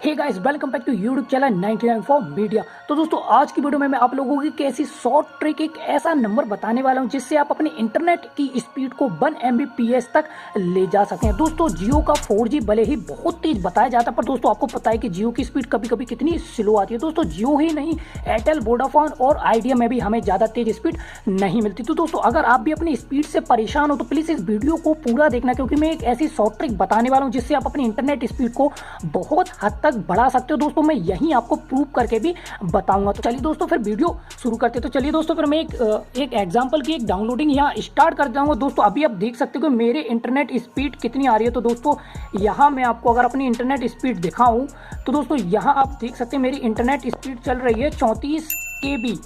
Hey guys, welcome back to YouTube channel 99 for media. तो दोस्तों, आज की वीडियो में मैं आप लोगों की कैसी शॉर्ट ट्रिक एक ऐसा नंबर बताने वाला हूं जिससे आप अपने इंटरनेट की स्पीड को 1 mbps तक ले जा सकते हैं। दोस्तों, जियो का 4G भले ही बहुत तेज बताया जाता है, पर दोस्तों आपको पता है कि जियो की स्पीड कभी कभी कितनी स्लो आती है। दोस्तों, जियो ही नहीं, एयरटेल, वोडाफोन और आइडिया में भी हमें ज़्यादा तेज स्पीड नहीं मिलती। तो दोस्तों, अगर आप भी अपनी स्पीड से परेशान हो तो प्लीज़ इस वीडियो को पूरा देखना, क्योंकि मैं एक ऐसी शॉर्ट ट्रिक बताने वाला हूँ जिससे आप अपनी इंटरनेट स्पीड को बहुत हद तक बढ़ा सकते हो। दोस्तों, मैं यही आपको प्रूव करके भी बताऊंगा। तो चलिए दोस्तों, फिर वीडियो शुरू करते हैं। तो चलिए दोस्तों, फिर मैं एक एग्जांपल की एक डाउनलोडिंग यहाँ स्टार्ट कर जाऊंगा। दोस्तों, अभी आप देख सकते हो कि मेरे इंटरनेट स्पीड कितनी आ रही है। तो दोस्तों, यहाँ मैं आपको अगर अपनी इंटरनेट स्पीड दिखाऊं तो दोस्तों यहाँ आप देख सकते हैं मेरी इंटरनेट स्पीड चल रही है 34 KB।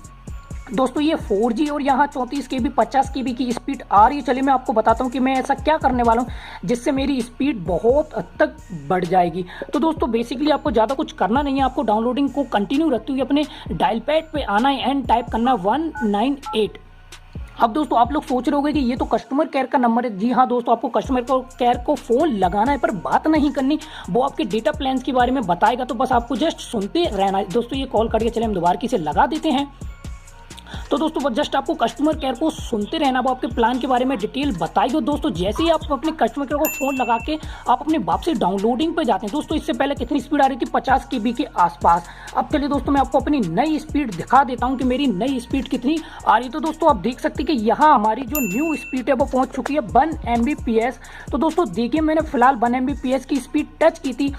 दोस्तों, ये 4G और यहाँ 34 KB 50 KB की स्पीड आ रही है। चलिए मैं आपको बताता हूँ कि मैं ऐसा क्या करने वाला हूँ जिससे मेरी स्पीड बहुत हद तक बढ़ जाएगी। तो दोस्तों, बेसिकली आपको ज़्यादा कुछ करना नहीं है, आपको डाउनलोडिंग को कंटिन्यू रखते हुए अपने डायल पैड पे आना है एंड टाइप करना 198। अब दोस्तों, आप लोग सोच रहे होंगे कि ये तो कस्टमर केयर का नंबर है। जी हाँ दोस्तों, आपको कस्टमर केयर को फ़ोन लगाना है, पर बात नहीं करनी, वो आपके डेटा प्लान्स के बारे में बताएगा। तो बस आपको जस्ट सुनते रहना है। दोस्तों, ये कॉल करके चले हम दोबारा की से लगा देते हैं। तो दोस्तों, बस जस्ट आपको कस्टमर केयर को सुनते रहना, वो आपके प्लान के बारे में डिटेल बताएगी। दोस्तों, जैसे ही आप अपने कस्टमर केयर को फ़ोन लगा के आप अपने वापसी डाउनलोडिंग पे जाते हैं। दोस्तों, इससे पहले कितनी स्पीड आ रही थी? 50 KB के आसपास। अब चलिए दोस्तों, मैं आपको अपनी नई स्पीड दिखा देता हूँ कि मेरी नई स्पीड कितनी आ रही है। तो दोस्तों, आप देख सकते हैं कि यहाँ हमारी जो न्यू स्पीड है वो पहुँच चुकी है 1 mbps। तो दोस्तों देखिए, मैंने फिलहाल 1 mbps की स्पीड टच की थी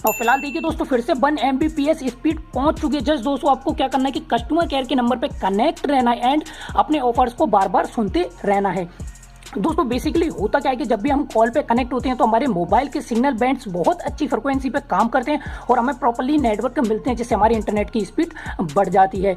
और फिलहाल देखिए दोस्तों, फिर से 1 mbps स्पीड पहुंच चुकी है। जस्ट दोस्तों, आपको क्या करना है कि कस्टमर केयर के नंबर पे कनेक्ट रहना है एंड अपने ऑफर्स को बार बार सुनते रहना है। दोस्तों, बेसिकली होता क्या है कि जब भी हम कॉल पे कनेक्ट होते हैं तो हमारे मोबाइल के सिग्नल बैंड्स बहुत अच्छी फ्रिक्वेंसी पे काम करते हैं और हमें प्रॉपर्ली नेटवर्क मिलते हैं, जिससे हमारी इंटरनेट की स्पीड बढ़ जाती है।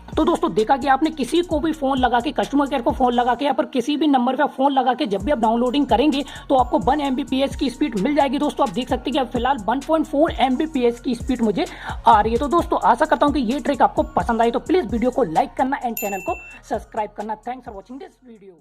तो दोस्तों, देखा कि आपने किसी को भी फ़ोन लगा के, कस्टमर केयर को फ़ोन लगा के या पर किसी भी नंबर पे फ़ोन लगा के जब भी आप डाउनलोडिंग करेंगे तो आपको 1 mbps की स्पीड मिल जाएगी। दोस्तों, आप देख सकते हैं कि अब फिलहाल 1.4 mbps की स्पीड मुझे आ रही है। तो दोस्तों, आशा करता हूँ कि ये ट्रिक आपको पसंद आई। तो प्लीज़ वीडियो को लाइक करना एंड चैनल को सब्सक्राइब करना। Thanks for watching this video.